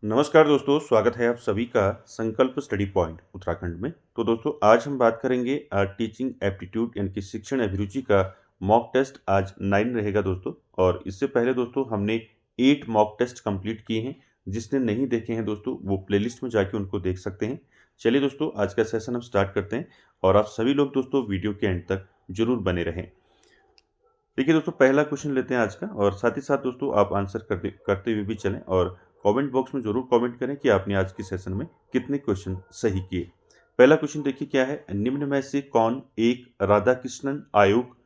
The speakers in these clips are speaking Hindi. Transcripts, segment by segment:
नमस्कार दोस्तों, स्वागत है आप सभी का संकल्प स्टडी पॉइंट उत्तराखंड में। तो दोस्तों आज हम बात करेंगे टीचिंग एप्टीट्यूड यानी कि शिक्षण अभिरुचि का मॉक टेस्ट आज 9 रहेगा दोस्तों। और इससे पहले दोस्तों हमने 8 मॉक टेस्ट कंप्लीट किए हैं। जिसने नहीं देखे हैं दोस्तों वो प्लेलिस्ट में जाके उनको देख सकते हैं। चलिए दोस्तों आज का सेशन हम स्टार्ट करते हैं और आप सभी लोग दोस्तों वीडियो के एंड तक जरूर बने रहें। देखिए दोस्तों पहला क्वेश्चन लेते हैं आज का और साथ ही साथ दोस्तों आप आंसर करते करते हुए भी चलें और कमेंट बॉक्स में जरूर कमेंट करें कि आपने आज के सेशन में कितने क्वेश्चन सही किए। पहला क्वेश्चन देखिए क्या है, निम्न में से कौन एक राधा कृष्णन आयोग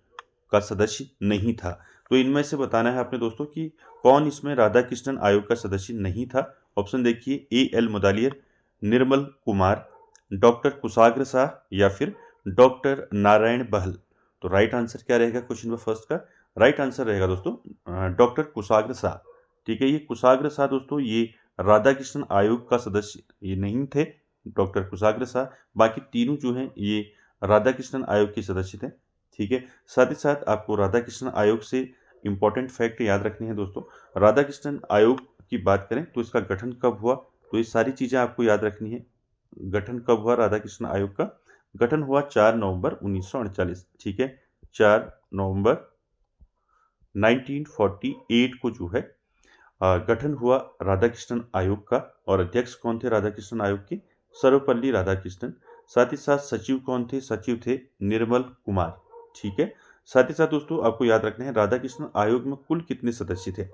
का सदस्य नहीं था। तो इनमें से बताना है आपने दोस्तों कि कौन इसमें राधा कृष्णन आयोग का सदस्य नहीं था। ऑप्शन देखिए A L Mudaliar, Nirmal Kumar, doctor Kushagra Shah या फिर डॉक्टर नारायण बहल। तो राइट आंसर क्या रहेगा क्वेश्चन नंबर फर्स्ट का? राइट आंसर रहेगा दोस्तों डॉक्टर कुशाग्र शाह। ठीक है, ये कुशाग्र शाह दोस्तों ये राधा कृष्णन आयोग का सदस्य ये नहीं थे, डॉक्टर कुशाग्र शाह। बाकी तीनों जो हैं ये राधा कृष्णन आयोग के सदस्य थे। ठीक है, साथ ही साथ आपको राधा कृष्णन आयोग से इंपॉर्टेंट फैक्ट याद रखनी है दोस्तों। राधा कृष्णन आयोग की बात करें तो इसका गठन कब हुआ, तो ये सारी चीज़ें आपको याद रखनी है। गठन कब हुआ राधा कृष्ण आयोग का? गठन हुआ 4 नवंबर 1948। ठीक है, 4 नवंबर 1948 को जो है गठन हुआ राधा कृष्णन आयोग का। और अध्यक्ष कौन थे राधा कृष्णन आयोग के? सर्वपल्ली राधाकृष्णन। साथ ही साथ सचिव कौन थे? सचिव थे निर्मल कुमार। ठीक है, साथ ही साथ दोस्तों आपको याद रखना है राधा कृष्णन आयोग में कुल कितने सदस्य थे।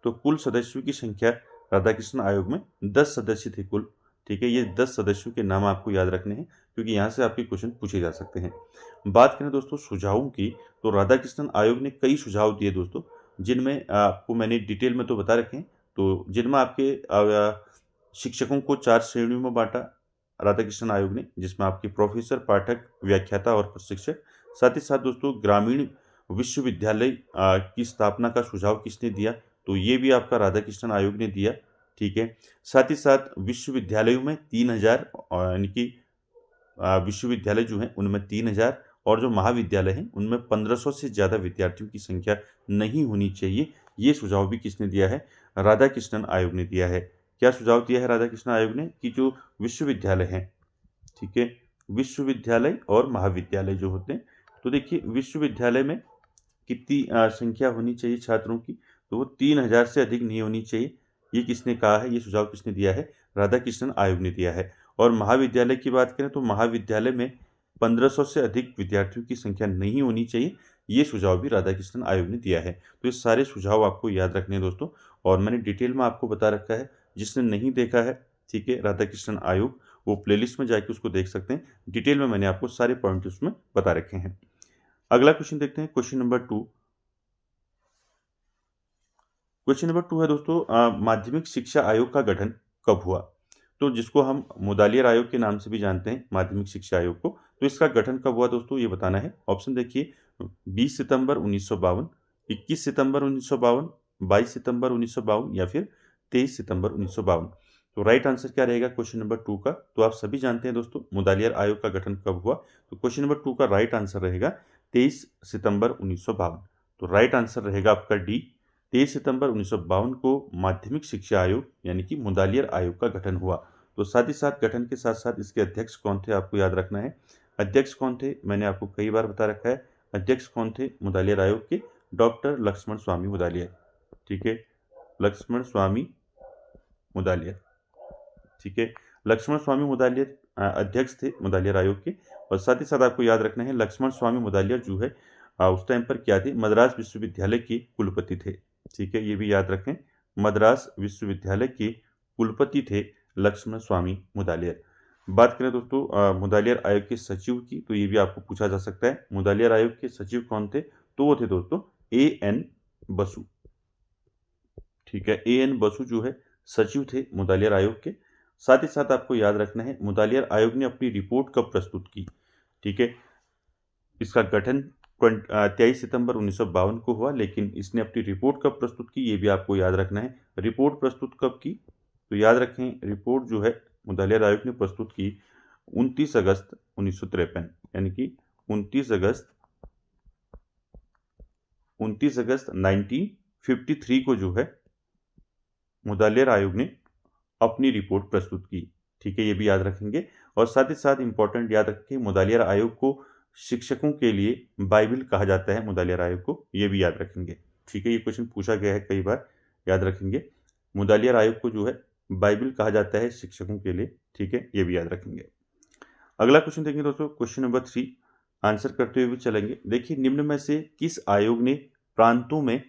तो कुल सदस्यों की संख्या राधा कृष्ण आयोग में 10 सदस्य थे कुल। ठीक है, ये 10 सदस्यों के नाम आपको याद रखने हैं क्योंकि यहाँ से आपके क्वेश्चन पूछे जा सकते हैं। बात करें दोस्तों सुझावों की, तो राधा कृष्णन आयोग ने कई सुझाव दिए दोस्तों, जिनमें आपको मैंने डिटेल में तो बता रखे हैं। तो जिनमें आपके शिक्षकों को 4 श्रेणियों में बांटा राधा कृष्णन आयोग ने, जिसमें आपके प्रोफेसर, पाठक, व्याख्याता और प्रशिक्षक। साथ ही साथ दोस्तों ग्रामीण विश्वविद्यालय की स्थापना का सुझाव किसने दिया? तो ये भी आपका राधा कृष्णन आयोग ने दिया। ठीक है, साथ ही साथ विश्वविद्यालयों में 3000 यानी कि विश्वविद्यालय जो हैं उनमें 3000 और जो महाविद्यालय हैं उनमें 1500 से ज़्यादा विद्यार्थियों की संख्या नहीं होनी चाहिए। ये सुझाव भी किसने दिया है? राधा कृष्णन आयोग ने दिया है। क्या सुझाव दिया है राधा कृष्णन आयोग ने? कि जो विश्वविद्यालय हैं, ठीक है, विश्वविद्यालय और महाविद्यालय जो होते हैं, तो देखिए विश्वविद्यालय में कितनी संख्या होनी चाहिए छात्रों की? तो वो 3000 से अधिक नहीं होनी चाहिए। ये किसने कहा है? ये सुझाव किसने दिया है? राधा कृष्णन आयोग ने दिया है। और महाविद्यालय की बात करें तो महाविद्यालय में 1500 से अधिक विद्यार्थियों की संख्या नहीं होनी चाहिए। ये सुझाव भी राधा कृष्णन आयोग ने दिया है। तो ये सारे सुझाव आपको याद रखने हैं दोस्तों और मैंने डिटेल में आपको बता रखा है। जिसने नहीं देखा है, ठीक है, राधा कृष्णन आयोग, वो प्लेलिस्ट में जाके उसको देख सकते हैं। डिटेल में मैंने आपको सारे पॉइंट उसमें बता रखे हैं। अगला क्वेश्चन देखते हैं, क्वेश्चन नंबर 2। क्वेश्चन नंबर 2 है दोस्तों माध्यमिक शिक्षा आयोग का गठन कब हुआ? तो जिसको हम मुदालियर आयोग के नाम से भी जानते हैं, माध्यमिक शिक्षा आयोग को। तो इसका गठन कब हुआ दोस्तों ये बताना है। ऑप्शन देखिए 20 सितंबर 1952, 21 सितंबर 1952, 22 सितंबर 1952 या फिर 23 सितंबर 1952। तो राइट आंसर क्या रहेगा क्वेश्चन नंबर 2 का? तो आप सभी जानते हैं दोस्तों मुदालियर आयोग का गठन कब हुआ। तो क्वेश्चन नंबर 2 का राइट आंसर रहेगा 23 सितंबर 1952। तो राइट आंसर रहेगा आपका डी। 23 सितंबर 1952 को माध्यमिक शिक्षा आयोग यानी कि मुदालियर आयोग का गठन हुआ। तो साथ ही साथ गठन के साथ साथ इसके अध्यक्ष कौन थे आपको याद रखना है। अध्यक्ष कौन थे मैंने आपको कई बार बता रखा है। अध्यक्ष कौन थे मुदालियर आयोग के? डॉक्टर लक्ष्मण स्वामी मुदालियर। ठीक है, लक्ष्मण स्वामी मुदालियर। ठीक है, लक्ष्मण स्वामी मुदालियर अध्यक्ष थे मुदालियर आयोग के। और साथ ही साथ आपको याद रखना है लक्ष्मण स्वामी मुदालियर जो है उस टाइम पर क्या थे? मद्रास विश्वविद्यालय के कुलपति थे। ठीक है, ये भी याद रखें, मद्रास विश्वविद्यालय के कुलपति थे लक्ष्मण स्वामी मुदालियर। बात करें दोस्तों मुदालियर आयोग के सचिव की, तो ये भी आपको पूछा जा सकता है। मुदालियर आयोग के सचिव कौन थे? तो वो थे दोस्तों ए एन बसु। ठीक है, ए एन बसु जो है सचिव थे मुदालियर आयोग के। साथ ही साथ आपको याद रखना है मुदालियर आयोग ने अपनी रिपोर्ट कब प्रस्तुत की। ठीक है, इसका गठन 23 सितंबर 1952 को हुआ, लेकिन इसने अपनी रिपोर्ट कब प्रस्तुत की ये भी आपको याद रखना है। रिपोर्ट प्रस्तुत कब की? तो याद रखें रिपोर्ट जो है मुदालियर आयोग ने प्रस्तुत की 29 अगस्त 1953, यानी कि 29 अगस्त 1953 को जो है मुदालियर आयोग ने अपनी रिपोर्ट प्रस्तुत की। ठीक है, ये भी याद रखेंगे। और साथ ही साथ इंपॉर्टेंट याद रखें, मुदालियार आयोग को शिक्षकों के लिए बाइबिल कहा जाता है, मुदालियार आयोग को, ये भी याद रखेंगे। ठीक है, ये क्वेश्चन पूछा गया है कई बार, याद रखेंगे। मुदालियार आयोग को जो है बाइबिल कहा जाता है शिक्षकों के लिए। ठीक है, ये भी याद रखेंगे। अगला क्वेश्चन देखेंगे दोस्तों, क्वेश्चन नंबर 3, आंसर करते हुए भी चलेंगे। देखिए, निम्न में से किस आयोग ने प्रांतों में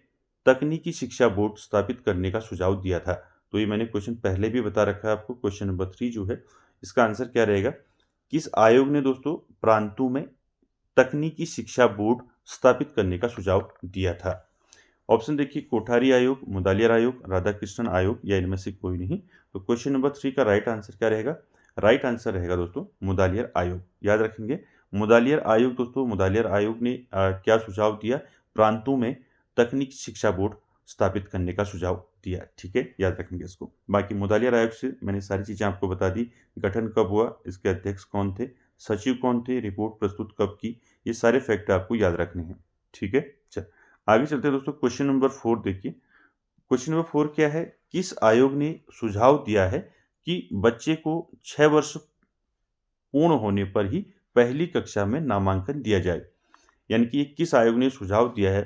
तकनीकी शिक्षा बोर्ड स्थापित करने का सुझाव दिया था? तो ये मैंने क्वेश्चन पहले भी बता रखा है आपको। क्वेश्चन नंबर 3 जो है, इसका आंसर क्या रहेगा? किस आयोग ने दोस्तों प्रांतों में तकनीकी शिक्षा बोर्ड स्थापित करने का सुझाव दिया था? ऑप्शन देखिए, कोठारी आयोग, मुदालियार आयोग, राधाकृष्णन आयोग, या इनमें से कोई नहीं। तो क्वेश्चन नंबर 3 का राइट आंसर क्या रहेगा? राइट आंसर रहेगा दोस्तों मुदालियार आयोग। याद रखेंगे, मुदालियार आयोग दोस्तों, मुदालियार आयोग ने क्या सुझाव दिया? प्रांतों में तकनीकी शिक्षा बोर्ड स्थापित करने का सुझाव दिया। ठीक है, याद रखेंगे इसको। बाकी मुदालियार आयोग से मैंने सारी चीज़ें आपको बता दी। गठन कब हुआ, इसके अध्यक्ष कौन थे, सचिव कौन थे, रिपोर्ट प्रस्तुत कब की, ये सारे फैक्ट आपको याद रखने हैं। ठीक है, चल आगे चलते हैं दोस्तों। क्वेश्चन नंबर 4 देखिए। क्वेश्चन नंबर 4 क्या है? किस आयोग ने सुझाव दिया है कि बच्चे को 6 वर्ष पूर्ण होने पर ही पहली कक्षा में नामांकन दिया जाए? यानी कि किस आयोग ने सुझाव दिया है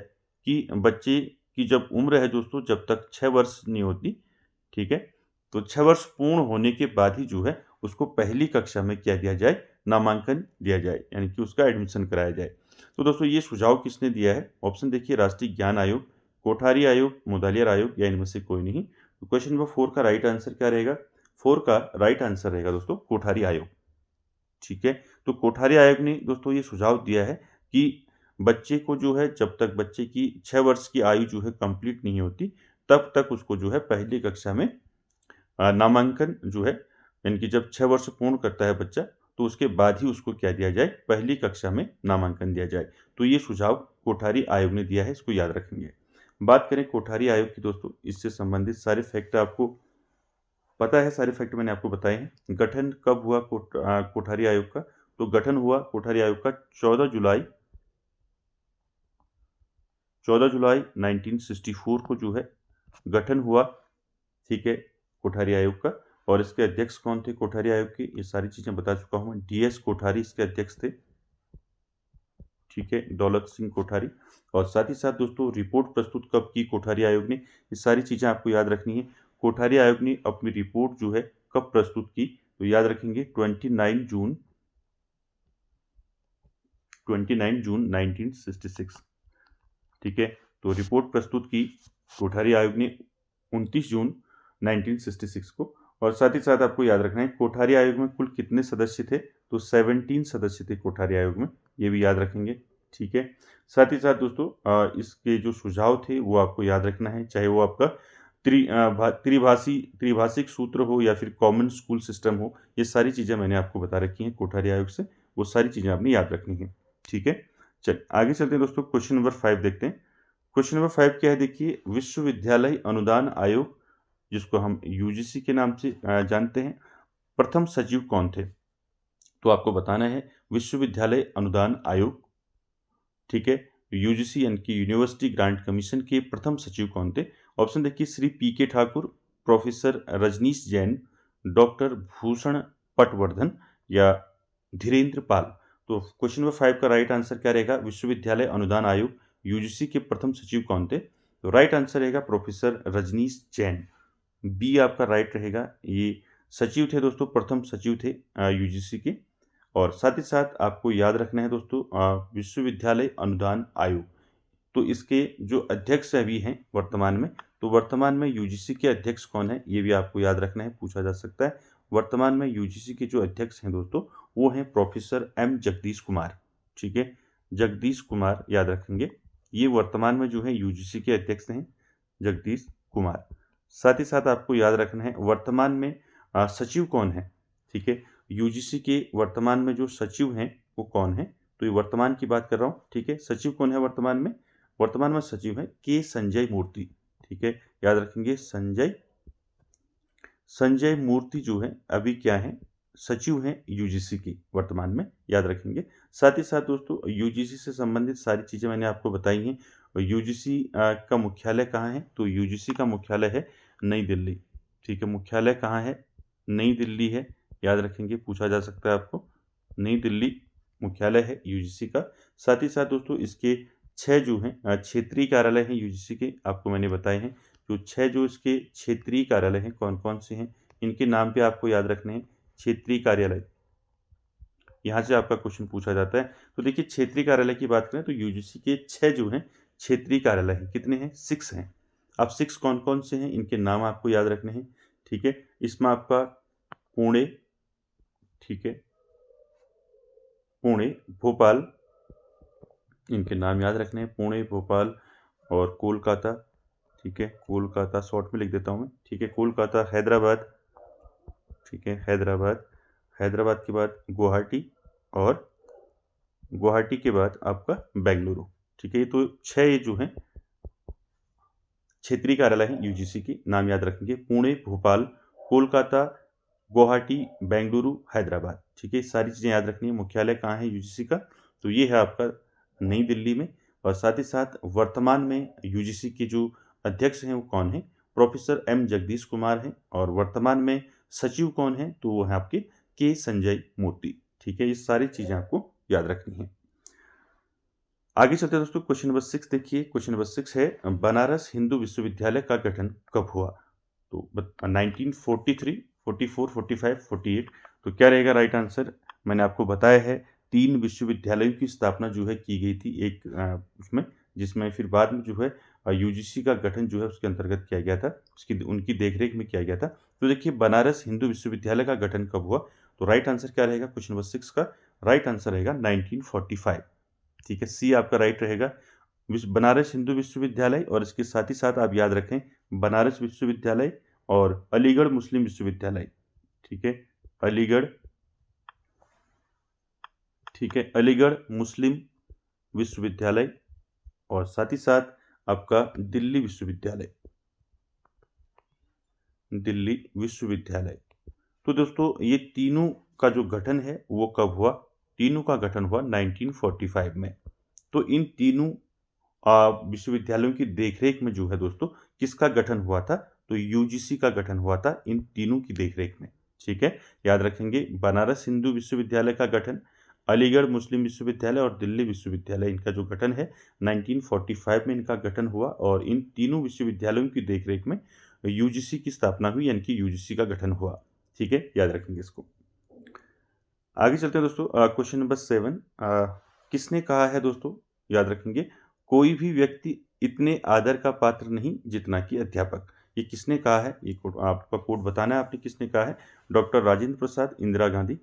कि बच्चे की जब उम्र है दोस्तों, जब तक 6 वर्ष नहीं होती, ठीक है, तो 6 वर्ष पूर्ण होने के बाद ही जो है उसको पहली कक्षा में क्या दिया जाए? नामांकन दिया जाए, यानी कि उसका एडमिशन कराया जाए। तो दोस्तों ये सुझाव किसने दिया है? ऑप्शन देखिए, राष्ट्रीय ज्ञान आयोग, कोठारी आयोग, मुदालियार आयोग, या इनमें से कोई नहीं। तो क्वेश्चन नंबर 4 का राइट आंसर क्या रहेगा? 4 का राइट आंसर रहेगा दोस्तों कोठारी आयोग। ठीक है, तो कोठारी आयोग ने दोस्तों ये सुझाव दिया है कि बच्चे को जो है, जब तक बच्चे की 6 वर्ष की आयु जो है कंप्लीट नहीं होती, तब तक उसको जो है पहली कक्षा में नामांकन जो है, यानी कि जब 6 वर्ष पूर्ण करता है बच्चा, तो उसके बाद ही उसको क्या दिया जाए? पहली कक्षा में नामांकन दिया जाए। तो ये सुझाव कोठारी आयोग ने दिया है, इसको याद रखेंगे। बात करें कोठारी आयोग की दोस्तों, इससे संबंधित सारे फैक्ट आपको पता है, सारे फैक्ट मैंने आपको बताए हैं। गठन कब हुआ कोठारी आयोग का? तो गठन हुआ कोठारी आयोग का 14 जुलाई 1964 को जो है गठन हुआ। ठीक है, कोठारी आयोग का। और इसके अध्यक्ष कौन थे कोठारी आयोग के? ये सारी चीजें बता चुका हूं मैं। DS कोठारी इसके अध्यक्ष थे। ठीक है, दौलत सिंह कोठारी। और साथ ही साथ दोस्तों रिपोर्ट प्रस्तुत कब की कोठारी आयोग ने? ये सारी चीजें आपको याद रखनी है। कोठारी आयोग ने अपनी रिपोर्ट जो है कब प्रस्तुत की? तो याद रखेंगे 29 जून 1966। ठीक है, तो रिपोर्ट प्रस्तुत की कोठारी आयोग ने 29 जून 1966 को। और साथ ही साथ आपको याद रखना है, कोठारी आयोग में कुल कितने सदस्य थे? तो 17 सदस्य थे कोठारी आयोग में, ये भी याद रखेंगे। ठीक है, साथ ही साथ दोस्तों इसके जो सुझाव थे वो आपको याद रखना है, चाहे वो आपका त्रिभाषिक सूत्र हो या फिर कॉमन स्कूल सिस्टम हो, ये सारी चीज़ें मैंने आपको बता रखी हैं कोठारी आयोग से, वो सारी चीज़ें आपने याद रखनी है। ठीक है, चल आगे चलते हैं दोस्तों, क्वेश्चन नंबर 5 देखते हैं। क्वेश्चन नंबर 5 क्या है? देखिए, विश्वविद्यालय अनुदान आयोग, जिसको हम UGC के नाम से जानते हैं, प्रथम सचिव कौन थे? तो आपको बताना है विश्वविद्यालय अनुदान आयोग, ठीक है, UGC यानी कि यूनिवर्सिटी ग्रांट कमीशन के प्रथम सचिव कौन थे? ऑप्शन देखिए, Shri PK Thakur, professor Rajneesh Jain, doctor Bhushan Patwardhan, या धीरेन्द्र पाल। तो क्वेश्चन नंबर 5 का राइट आंसर क्या रहेगा? विश्वविद्यालय अनुदान आयोग UGC के प्रथम सचिव कौन थे? तो राइट आंसर रहेगा प्रोफेसर रजनीश जैन। बी आपका राइट रहेगा। ये सचिव थे दोस्तों, प्रथम सचिव थे UGC के। और साथ ही साथ आपको याद रखना है दोस्तों, विश्वविद्यालय अनुदान आयोग, तो इसके जो अध्यक्ष अभी हैं वर्तमान में, तो वर्तमान में UGC के अध्यक्ष कौन है, ये भी आपको याद रखना है, पूछा जा सकता है। वर्तमान में UGC के जो अध्यक्ष हैं दोस्तों, वो हैं प्रोफेसर M जगदीश कुमार। ठीक है, जगदीश कुमार याद रखेंगे, ये वर्तमान में जो है UGC के अध्यक्ष हैं, जगदीश कुमार। साथ ही साथ आपको याद रखना है वर्तमान में सचिव कौन है। ठीक है, UGC के वर्तमान में जो सचिव हैं वो कौन है? तो ये वर्तमान की बात कर रहा हूँ। ठीक है, सचिव कौन है वर्तमान में? वर्तमान में सचिव है के संजय मूर्ति। ठीक है, याद रखेंगे संजय मूर्ति जो है अभी क्या है? सचिव हैं UGC की वर्तमान में, याद रखेंगे। साथ ही साथ दोस्तों UGC से संबंधित सारी चीज़ें मैंने आपको बताई हैं। UGC का मुख्यालय कहाँ है? तो UGC का मुख्यालय है नई दिल्ली। ठीक है। मुख्यालय कहाँ है? नई दिल्ली है, याद रखेंगे, पूछा जा सकता है आपको। नई दिल्ली मुख्यालय है यूजीसी का। साथ ही साथ दोस्तों इसके 6 जो हैं क्षेत्रीय कार्यालय हैं यूजीसी के, आपको मैंने बताए हैं। जो 6 जो इसके क्षेत्रीय कार्यालय हैं कौन-कौन से हैं, इनके नाम पे आपको याद रखने हैं। क्षेत्रीय कार्यालय, यहाँ से आपका क्वेश्चन पूछा जाता है। तो देखिए क्षेत्रीय कार्यालय की बात करें तो यूजीसी के 6 जो हैं क्षेत्रीय कार्यालय हैं। कितने हैं? 6 हैं। अब 6 कौन-कौन से हैं, इनके नाम आपको याद रखने हैं। ठीक है। इसमें आपका पुणे, ठीक है, पुणे, भोपाल, इनके नाम याद रखने हैं। पुणे, भोपाल और कोलकाता। ठीक है, कोलकाता शॉर्ट में लिख देता हूँ मैं। ठीक है, कोलकाता, हैदराबाद, ठीक है, हैदराबाद, हैदराबाद के बाद गुवाहाटी और गुवाहाटी के बाद आपका बेंगलुरु। ठीक है, ये तो 6 ये जो हैं क्षेत्रीय कार्यालय हैं यूजीसी के, नाम याद रखेंगे। पुणे, भोपाल, कोलकाता, गुवाहाटी, बेंगलुरु, हैदराबाद। ठीक है, सारी चीज़ें याद रखनी है। मुख्यालय कहाँ है यूजीसी का? तो ये है आपका नई दिल्ली में। और साथ ही साथ वर्तमान में यूजीसी के जो अध्यक्ष हैं वो कौन है? प्रोफेसर एम जगदीश कुमार हैं। और वर्तमान में सचिव कौन है? तो वो है आपके के संजय मूर्ति। ठीक है, ये सारी चीज़ें आपको याद रखनी है। आगे चलते हैं दोस्तों, क्वेश्चन नंबर 6 देखिए। क्वेश्चन नंबर 6 है, बनारस हिंदू विश्वविद्यालय का गठन कब हुआ? तो 1943, 44, 45, 48। तो क्या रहेगा राइट आंसर? मैंने आपको बताया है 3 विश्वविद्यालयों की स्थापना जो है की गई थी एक उसमें, जिसमें फिर बाद में जो है यूजीसी का गठन जो है उसके अंतर्गत किया गया था, उसकी उनकी देखरेख में किया गया था। तो देखिए बनारस हिंदू विश्वविद्यालय का गठन कब हुआ? तो राइट आंसर क्या रहेगा क्वेश्चन नंबर 6 का? राइट आंसर रहेगा 1945। ठीक है, सी आपका राइट रहेगा। बनारस हिंदू विश्वविद्यालय, और इसके साथ ही साथ आप याद रखें बनारस विश्वविद्यालय और अलीगढ़ मुस्लिम विश्वविद्यालय। ठीक है, अलीगढ़, ठीक है, अलीगढ़ मुस्लिम विश्वविद्यालय और साथ ही साथ आपका दिल्ली विश्वविद्यालय, दिल्ली विश्वविद्यालय। तो दोस्तों ये तीनों का जो गठन है वो कब हुआ? तीनों का गठन हुआ 1945 में। तो इन तीनों विश्वविद्यालयों की देखरेख में जो है दोस्तों किसका गठन हुआ था? तो यूजीसी का गठन हुआ था इन तीनों की देखरेख में। ठीक है, याद रखेंगे बनारस हिंदू विश्वविद्यालय का गठन, अलीगढ़ मुस्लिम विश्वविद्यालय और दिल्ली विश्वविद्यालय, इनका जो गठन है 1945 में इनका गठन हुआ। और इन तीनों विश्वविद्यालयों की देखरेख में यूजीसी की स्थापना हुई, यानी कि यूजीसी का गठन हुआ। ठीक है, याद रखेंगे इसको। आगे चलते हैं दोस्तों, क्वेश्चन नंबर 7। किसने कहा है दोस्तों? याद रखेंगे, कोई भी व्यक्ति इतने आदर का पात्र नहीं जितना कि अध्यापक। ये किसने कहा है? ये कोड आपका कोड बताना है आपने किसने कहा है। Doctor Rajendra Prasad, Indira Gandhi,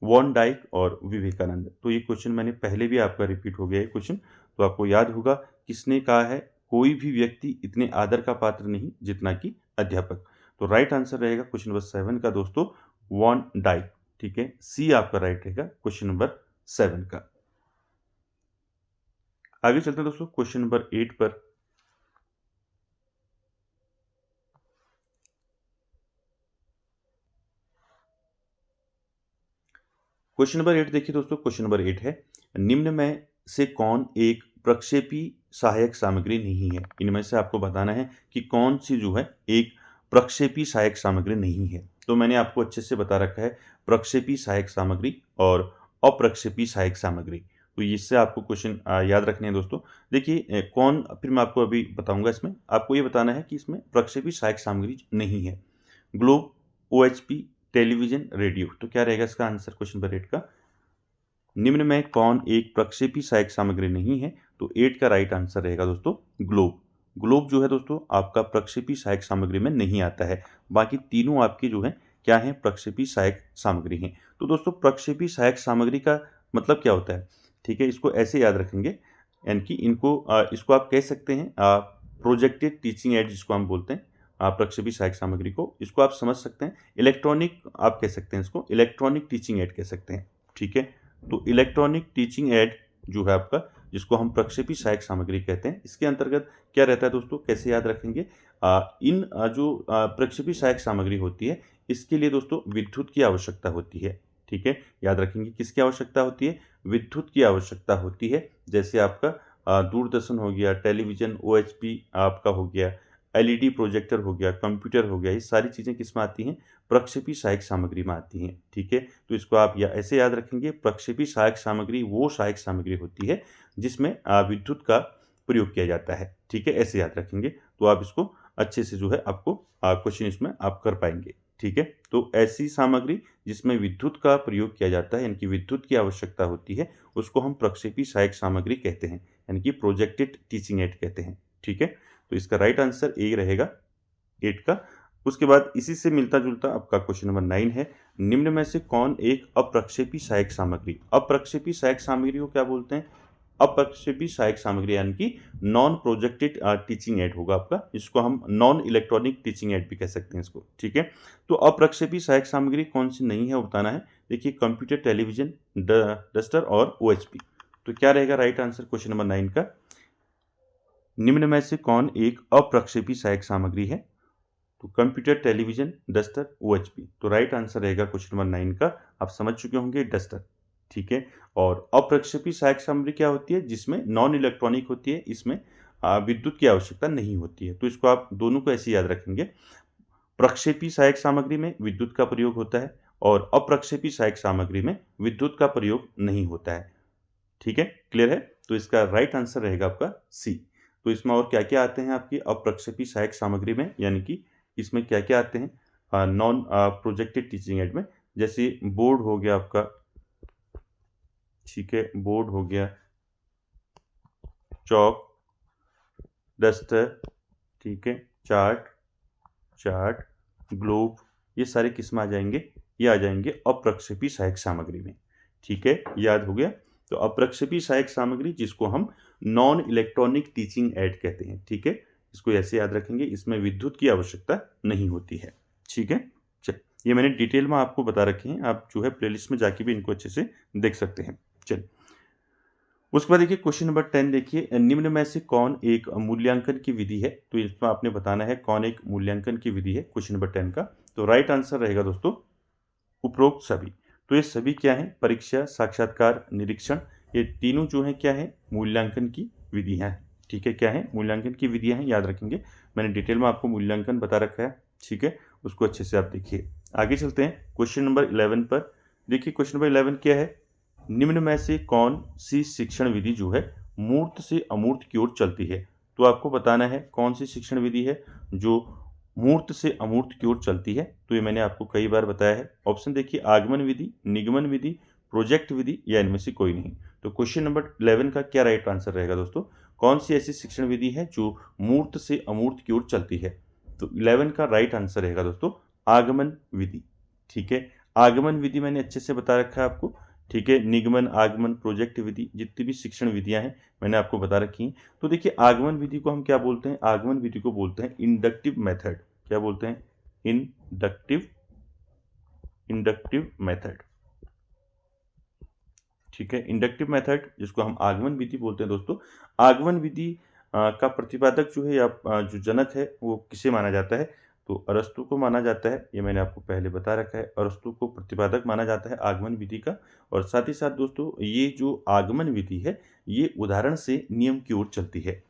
von Dyke और विवेकानंद। तो ये क्वेश्चन मैंने पहले भी आपका रिपीट हो गया है क्वेश्चन, तो आपको याद होगा किसने कहा है कोई भी व्यक्ति इतने आदर का पात्र नहीं जितना कि अध्यापक। तो राइट आंसर रहेगा क्वेश्चन नंबर 7 का दोस्तों, वॉन डाइक। ठीक है, सी आपका राइट रहेगा क्वेश्चन नंबर 7 का। आगे चलते हैं दोस्तों क्वेश्चन नंबर 8 पर। क्वेश्चन नंबर 8 देखिए दोस्तों, क्वेश्चन नंबर 8 है, निम्न में से कौन एक प्रक्षेपी सहायक सामग्री नहीं है? इनमें से आपको बताना है कि कौन सी जो है एक प्रक्षेपी सहायक सामग्री नहीं है। तो मैंने आपको अच्छे से बता रखा है प्रक्षेपी सहायक सामग्री और अप्रक्षेपी सहायक सामग्री। तो इससे आपको क्वेश्चन याद रखने हैं दोस्तों। देखिए कौन, फिर मैं आपको अभी बताऊंगा। इसमें आपको ये बताना है कि इसमें प्रक्षेपी सहायक सामग्री नहीं है। Globe, OHP, television, radio. तो क्या रहेगा इसका आंसर क्वेश्चन नंबर 8 का? निम्न में कौन एक प्रक्षेपी सहायक सामग्री नहीं है? तो 8 का राइट आंसर रहेगा दोस्तों ग्लोब। ग्लोब जो है दोस्तों आपका प्रक्षेपी सहायक सामग्री में नहीं आता है। बाकी तीनों आपकी जो है क्या है? प्रक्षेपी सहायक सामग्री हैं। तो दोस्तों प्रक्षेपी सहायक सामग्री का मतलब क्या होता है? ठीक है, इसको ऐसे याद रखेंगे, यानी कि इसको आप कह सकते हैं प्रोजेक्टेड टीचिंग एड, जिसको हम बोलते हैं प्रक्षेपी सहायक सामग्री को। इसको आप समझ सकते हैं इलेक्ट्रॉनिक, आप कह सकते हैं इसको इलेक्ट्रॉनिक टीचिंग एड कह सकते हैं। ठीक है, तो इलेक्ट्रॉनिक टीचिंग एड जो है आपका, जिसको हम प्रक्षेपी सहायक सामग्री कहते हैं, इसके अंतर्गत क्या रहता है दोस्तों, कैसे याद रखेंगे? जो प्रक्षेपी सहायक सामग्री होती है इसके लिए दोस्तों विद्युत की आवश्यकता होती है। ठीक है, याद रखेंगे किसकी आवश्यकता होती है? विद्युत की आवश्यकता होती है। जैसे आपका दूरदर्शन हो गया, टेलीविजन, ओएचपी आपका हो गया, एलईडी प्रोजेक्टर हो गया, कंप्यूटर हो गया, ये सारी चीज़ें किस में आती हैं? प्रक्षेपी सहायक सामग्री में आती हैं। ठीक है, तो इसको आप या ऐसे याद रखेंगे, प्रक्षेपी सहायक सामग्री वो सहायक सामग्री होती है जिसमें विद्युत का प्रयोग किया जाता है। ठीक है, ऐसे याद रखेंगे तो आप इसको अच्छे से जो है आपको क्वेश्चन इसमें आप कर पाएंगे। ठीक है, तो ऐसी सामग्री जिसमें विद्युत का प्रयोग किया जाता है, यानी कि विद्युत की आवश्यकता होती है, उसको हम प्रक्षेपी सहायक सामग्री कहते हैं, यानी कि प्रोजेक्टेड टीचिंग एड कहते हैं। ठीक है, तो इसका राइट आंसर ए रहेगा 8 का। उसके बाद इसी से मिलता जुलता आपका क्वेश्चन नंबर 9 है, निम्न में से कौन एक अप्रक्षेपी सहायक सामग्री? अप्रक्षेपी सहायक सामग्री को क्या बोलते हैं? अप्रक्षेपी सहायक सामग्री यानी कि नॉन प्रोजेक्टेड टीचिंग एड होगा आपका, इसको हम नॉन इलेक्ट्रॉनिक टीचिंग एड भी कह सकते हैं इसको। ठीक है, तो अप्रक्षेपी सहायक सामग्री कौन सी नहीं है वो बताना है। देखिए, कंप्यूटर, टेलीविजन, डस्टर और OHP। तो क्या रहेगा राइट आंसर क्वेश्चन नंबर 9 का? निम्न में से कौन एक अप्रक्षेपी सहायक सामग्री है? तो कंप्यूटर, टेलीविजन, डस्टर, OHP। तो राइट आंसर रहेगा क्वेश्चन नंबर 9 का, आप समझ चुके होंगे, डस्टर। ठीक है, और अप्रक्षेपी सहायक सामग्री क्या होती है? जिसमें नॉन इलेक्ट्रॉनिक होती है, इसमें विद्युत की आवश्यकता नहीं होती है। तो इसको आप दोनों को ऐसे याद रखेंगे, प्रक्षेपी सहायक सामग्री में विद्युत का प्रयोग होता है और अप्रक्षेपी सहायक सामग्री में विद्युत का प्रयोग नहीं होता है। ठीक है, क्लियर है? तो इसका राइट आंसर रहेगा आपका सी। तो इसमें और क्या क्या आते हैं आपकी अप्रक्षेपी सहायक सामग्री में, यानी कि इसमें क्या क्या आते हैं नॉन प्रोजेक्टेड टीचिंग एड में? जैसे बोर्ड हो गया आपका, ठीक है, बोर्ड हो गया, चौक, डस्टर, ठीक है, चार्ट, ग्लोब, ये सारे किस में आ जाएंगे? ये आ जाएंगे अप्रक्षेपी सहायक सामग्री में। ठीक है, याद हो गया? तो अप्रक्षेपी सहायक सामग्री जिसको हम नॉन इलेक्ट्रॉनिक टीचिंग एड कहते हैं। ठीक है, इसको ऐसे याद रखेंगे, इसमें विद्युत की आवश्यकता नहीं होती है। ठीक है, चल, ये मैंने डिटेल में आपको बता रखे हैं, आप जो है प्लेलिस्ट में जाके भी इनको अच्छे से देख सकते हैं। चल, उसके बाद देखिए क्वेश्चन नंबर 10 देखिए, निम्न में से कौन एक मूल्यांकन की विधि है? तो इसमें आपने बताना है कौन एक मूल्यांकन की विधि है क्वेश्चन नंबर 10 का। तो राइट आंसर रहेगा दोस्तों उपरोक्त सभी। तो ये सभी क्या है? परीक्षा, साक्षात्कार, निरीक्षण, ये तीनों जो है क्या है? मूल्यांकन की विधियां हैं। ठीक है, क्या है? मूल्यांकन की विधियां हैं, याद रखेंगे, मैंने डिटेल में आपको मूल्यांकन बता रखा है। ठीक है, उसको अच्छे से आप देखिए। आगे चलते हैं क्वेश्चन नंबर 11 पर। देखिए क्वेश्चन नंबर 11 क्या है? निम्न में से कौन सी शिक्षण विधि जो है मूर्त से अमूर्त की ओर चलती है? तो आपको बताना है कौन सी शिक्षण विधि है जो मूर्त से अमूर्त की ओर चलती है। तो ये मैंने आपको कई बार बताया है। ऑप्शन देखिए, आगमन विधि, निगमन विधि, प्रोजेक्ट विधि, या इनमें से कोई नहीं। तो क्वेश्चन नंबर 11 का क्या राइट आंसर रहेगा दोस्तों? कौन सी ऐसी शिक्षण विधि है जो मूर्त से अमूर्त की ओर चलती है? तो 11 का राइट आंसर रहेगा दोस्तों आगमन विधि। ठीक है, आगमन विधि मैंने अच्छे से बता रखा है आपको। ठीक है, निगमन, आगमन, प्रोजेक्ट विधि, जितनी भी शिक्षण विधियां हैं मैंने आपको बता रखी हैं। तो देखिए, आगमन विधि को हम क्या बोलते हैं? आगमन विधि को बोलते हैं इंडक्टिव मेथड। क्या बोलते हैं? Inductive method. ठीक है, इंडक्टिव मेथड जिसको हम आगमन विधि बोलते हैं दोस्तों। आगमन विधि का प्रतिपादक जो है या जो जनक है वो किसे माना जाता है? तो अरस्तु को माना जाता है। ये मैंने आपको पहले बता रखा है, अरस्तु को प्रतिपादक माना जाता है आगमन विधि का। और साथ ही साथ दोस्तों, ये जो आगमन विधि है ये उदाहरण से नियम की ओर चलती है।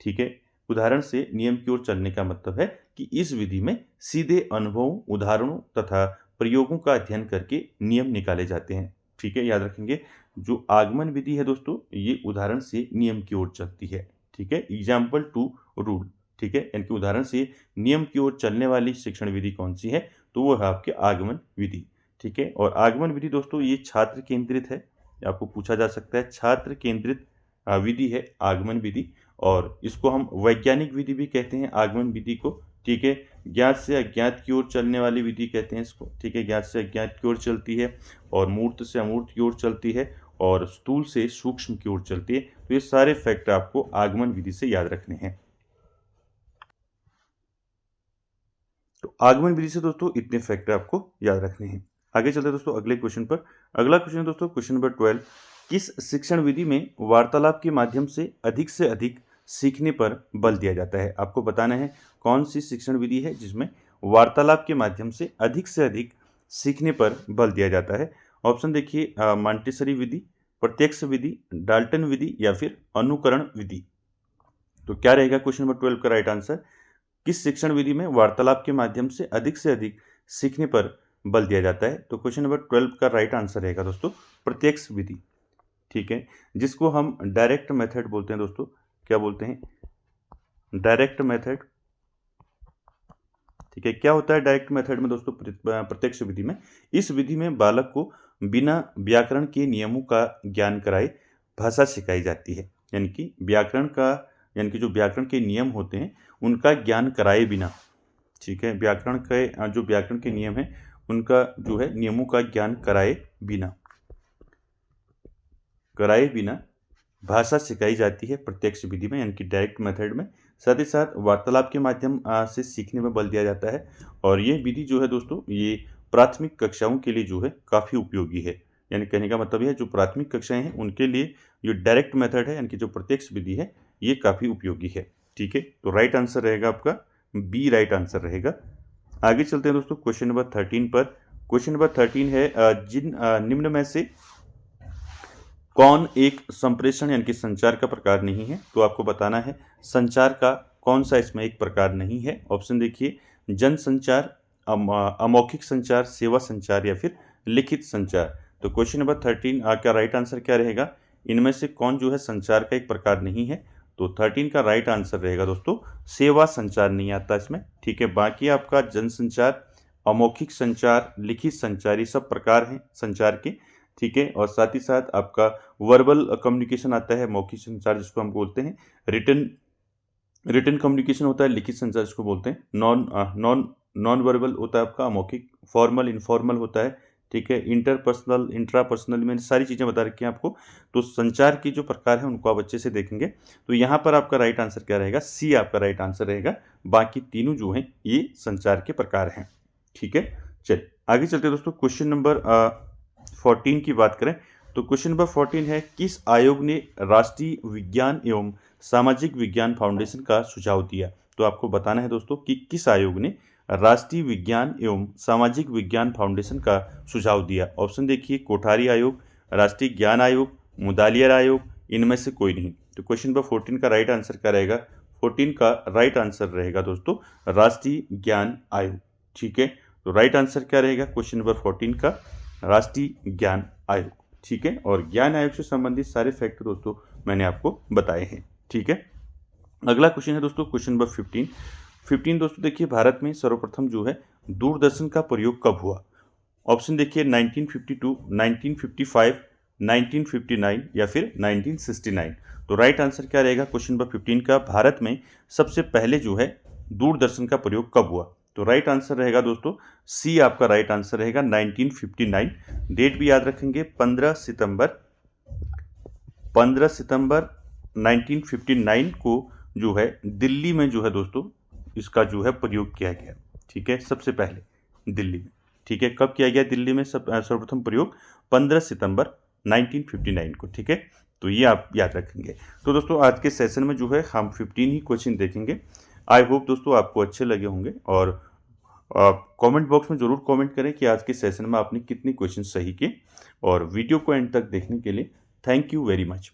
ठीक है, उदाहरण से नियम की ओर चलने का मतलब है कि इस विधि में सीधे अनुभवों, उदाहरणों तथा प्रयोगों का अध्ययन करके नियम निकाले जाते हैं। ठीक है, याद रखेंगे, जो आगमन विधि है दोस्तों ये उदाहरण से नियम की ओर चलती है। ठीक है, एग्जाम्पल टू रूल। ठीक है, इनके उदाहरण से नियम की ओर चलने वाली शिक्षण विधि कौन सी है? तो वो है आपके आगमन विधि। ठीक है, और आगमन विधि दोस्तों ये छात्र केंद्रित है, आपको पूछा जा सकता है, छात्र केंद्रित विधि है आगमन विधि। और इसको हम वैज्ञानिक विधि भी कहते हैं आगमन विधि को। ठीक है, ज्ञात से अज्ञात की ओर चलने वाली विधि कहते हैं इसको। ठीक है, ज्ञात से अज्ञात की ओर चलती है और मूर्त से अमूर्त की ओर चलती है और स्थूल से सूक्ष्म की ओर चलती है। तो ये सारे फैक्ट आपको आगमन विधि से याद रखने हैं। तो आगमन विधि से दोस्तों इतने फैक्ट आपको याद रखने हैं। आगे चलते हैं दोस्तों अगले क्वेश्चन पर। अगला क्वेश्चन है दोस्तों क्वेश्चन नंबर 12, किस शिक्षण विधि में वार्तालाप के माध्यम से अधिक सीखने पर बल दिया जाता है? आपको बताना है कौन सी शिक्षण विधि है जिसमें वार्तालाप के माध्यम से अधिक सीखने पर बल दिया जाता है। ऑप्शन देखिए, मॉन्टेसरी विधि, प्रत्यक्ष विधि, डाल्टन विधि, या फिर अनुकरण विधि। तो क्या रहेगा क्वेश्चन नंबर 12 का राइट आंसर? किस शिक्षण विधि में वार्तालाप के माध्यम से अधिक सीखने पर बल दिया जाता है? तो क्वेश्चन नंबर 12 का राइट आंसर रहेगा दोस्तों प्रत्यक्ष विधि, ठीक है, जिसको हम डायरेक्ट मेथड बोलते हैं दोस्तों। क्या बोलते हैं? डायरेक्ट मेथड, ठीक है। क्या होता है डायरेक्ट मेथड में दोस्तों? प्रत्यक्ष विधि में, इस विधि में बालक को बिना व्याकरण के नियमों का ज्ञान कराए भाषा सिखाई जाती है। यानी कि जो व्याकरण के नियम होते हैं उनका ज्ञान कराए बिना, ठीक है, जो व्याकरण के नियम है उनका जो है नियमों का ज्ञान कराए बिना भाषा सिखाई जाती है प्रत्यक्ष विधि में, यानी कि डायरेक्ट मेथड में। साथ ही साथ वार्तालाप के माध्यम से सीखने में बल दिया जाता है। और ये विधि जो है दोस्तों, ये प्राथमिक कक्षाओं के लिए जो है काफ़ी उपयोगी है। यानी कहने का मतलब यह है, जो प्राथमिक कक्षाएं हैं उनके लिए जो डायरेक्ट मेथड है, यानी कि जो प्रत्यक्ष विधि है, ये काफ़ी उपयोगी है, ठीक है। तो राइट आंसर रहेगा आपका बी, राइट आंसर रहेगा। आगे चलते हैं दोस्तों क्वेश्चन नंबर 13 पर। क्वेश्चन नंबर 13 है, जिन निम्न में से कौन एक संप्रेषण यानी कि संचार का प्रकार नहीं है? तो आपको बताना है संचार का कौन सा इसमें एक प्रकार नहीं है। ऑप्शन देखिए, जन संचार, अमौखिक संचार, सेवा संचार या फिर लिखित संचार। तो क्वेश्चन नंबर 13 का राइट आंसर क्या रहेगा? इनमें से कौन जो है संचार का एक प्रकार नहीं है? तो 13 का राइट आंसर रहेगा दोस्तों सेवा संचार नहीं आता इसमें, ठीक है। बाकी आपका जन संचार, अमौखिक संचार, लिखित संचार, ये सब प्रकार हैं संचार के, ठीक है। और साथ ही साथ आपका वर्बल कम्युनिकेशन आता है, मौखिक संचार जिसको हम बोलते हैं, रिटन कम्युनिकेशन होता है, लिखित संचार जिसको बोलते हैं, नॉन वर्बल होता है आपका अमौखिक, फॉर्मल इनफॉर्मल होता है, ठीक है, इंटरपर्सनल इंट्रापर्सनल, मैंने सारी चीज़ें बता रखी हैं आपको। तो संचार की जो प्रकार है उनको आप अच्छे से देखेंगे। तो यहाँ पर आपका राइट आंसर क्या रहेगा? सी आपका राइट आंसर रहेगा। बाकी तीनों जो हैं ये संचार के प्रकार हैं, ठीक है। चलिए आगे चलते हैं दोस्तों। क्वेश्चन नंबर 14 की बात करें तो क्वेश्चन नंबर 14 है, किस आयोग ने राष्ट्रीय विज्ञान एवं सामाजिक विज्ञान फाउंडेशन का सुझाव दिया? तो आपको बताना है दोस्तों कि किस आयोग ने राष्ट्रीय विज्ञान एवं सामाजिक विज्ञान फाउंडेशन का सुझाव दिया। ऑप्शन देखिए, कोठारी आयोग, राष्ट्रीय ज्ञान आयोग, मुदालियर आयोग, इनमें से कोई नहीं। तो क्वेश्चन नंबर 14 का राइट आंसर क्या रहेगा? 14 का राइट आंसर रहेगा दोस्तों राष्ट्रीय ज्ञान आयोग, ठीक है। तो राइट आंसर क्या रहेगा क्वेश्चन नंबर 14 का? राष्ट्रीय ज्ञान आयोग, ठीक है। और ज्ञान आयोग से संबंधित सारे फैक्ट दोस्तों मैंने आपको बताए हैं, ठीक है। अगला क्वेश्चन है दोस्तों क्वेश्चन नंबर 15 दोस्तों देखिए, भारत में सर्वप्रथम जो है दूरदर्शन का प्रयोग कब हुआ? ऑप्शन देखिए 1952, 1955, 1959 या फिर 1969। तो राइट आंसर क्या रहेगा क्वेश्चन नंबर 15 का? भारत में सबसे पहले जो है दूरदर्शन का प्रयोग कब हुआ? तो राइट आंसर रहेगा दोस्तों सी आपका राइट आंसर रहेगा 1959। डेट भी याद रखेंगे 15 सितंबर 1959 को जो है दिल्ली में जो है दोस्तों इसका जो है प्रयोग किया गया, ठीक है, सबसे पहले दिल्ली में, ठीक है। कब किया गया दिल्ली में सर्वप्रथम प्रयोग? 15 सितंबर 1959 को, ठीक है। तो ये आप याद रखेंगे। तो दोस्तों आज के सेशन में जो है हम 15 ही क्वेश्चन देखेंगे। आई होप दोस्तों आपको अच्छे लगे होंगे और कमेंट बॉक्स में ज़रूर कमेंट करें कि आज के सेशन में आपने कितने क्वेश्चन सही किए। और वीडियो को एंड तक देखने के लिए थैंक यू वेरी मच।